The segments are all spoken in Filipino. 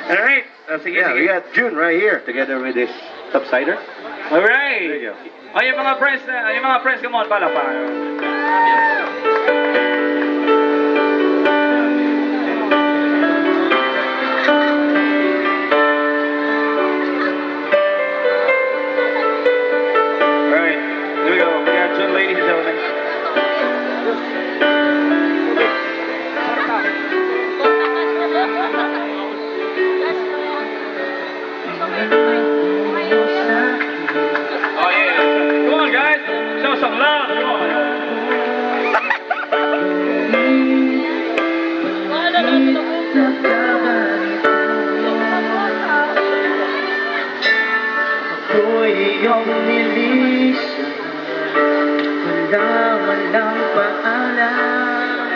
Alright. Sige, Yeah, sige. we got June right here together with this subsider. Alright. There you go. Oh, yung mga friends, come on, pala pa. Alright, here we go. We got June, ladies and gentlemen. Oh yeah. Come on guys. Show some love. Come on. Ako'y iyong nilisan, walang paalam.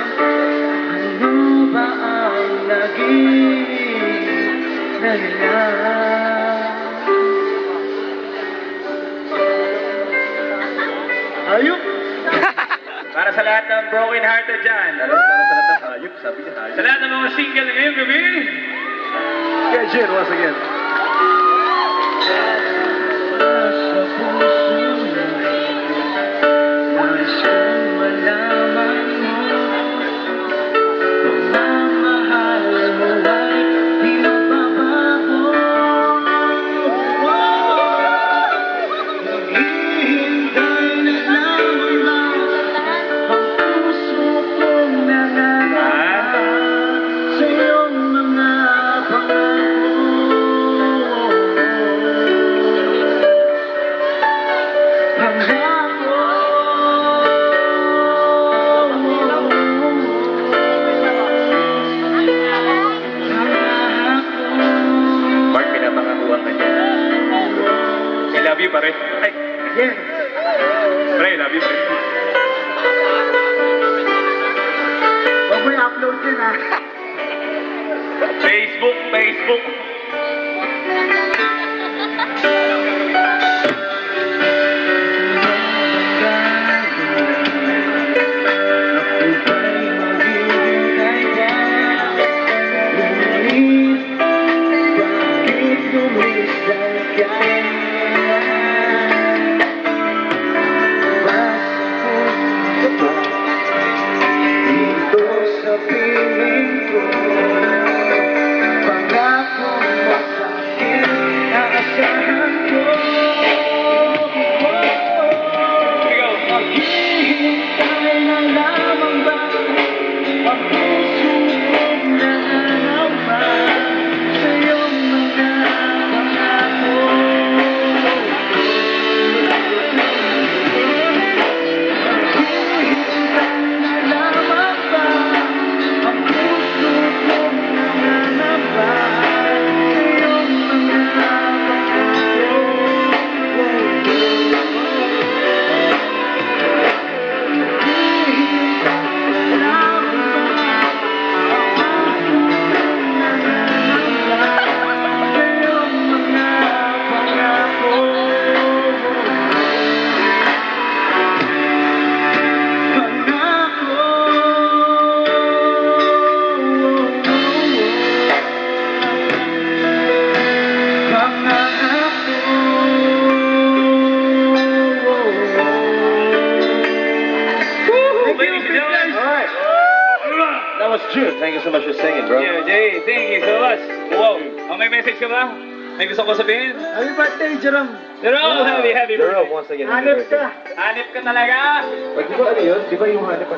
Ano ba ang naging dahilan? Ayup! Para sa lahat ng broken hearted dyan. Para sa lahat ng hayop, sabi niya hayop. Sa lahat ng mga single ngayong gabi. Yeah, June, once again. Sa puso nais kong malaman mo, pagmamahal mo ay di magbabago. Naghihintay na lamang ba ang puso kong nangangarap sa iyong mga pangako. Mark, pinapangakuan ka niya. I love you, pare. Ay. Yes. Pare, I love you, pare. Huwag mo i-upload yun, ha? Facebook. Sa piling ko, pangako mo sa akin, aasahan ko. Maghihintay na lamang ba ang puso kong nanganamba sa iyong mga pangako? Maghihintay na lamang ba ang puso kong nanganamba sa iyong mga pangako? Ladies and gentlemen. Alright. That was June. Thank you so much for singing, bro. Yeah, Jay, thank you so much. Wow. May message ka ba? May gusto ko sabihin? Happy birthday, Jerome! Jerome, happy Jerome, birthday. once again. happy Hanip birthday. ka! Hanip ka talaga. Wait, di ba ano yun? Di ba yung hanip?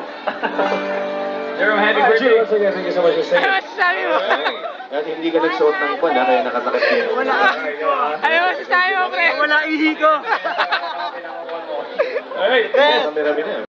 Jerome, happy June, birthday. once again, thank you so much for singing. Sabi mo? Dati hindi ka nagsuot ng kwan, kaya nakasakit dito. Ano masasabi mo, pre? Wala ihi ko! Alright. Yes, rami-rami na.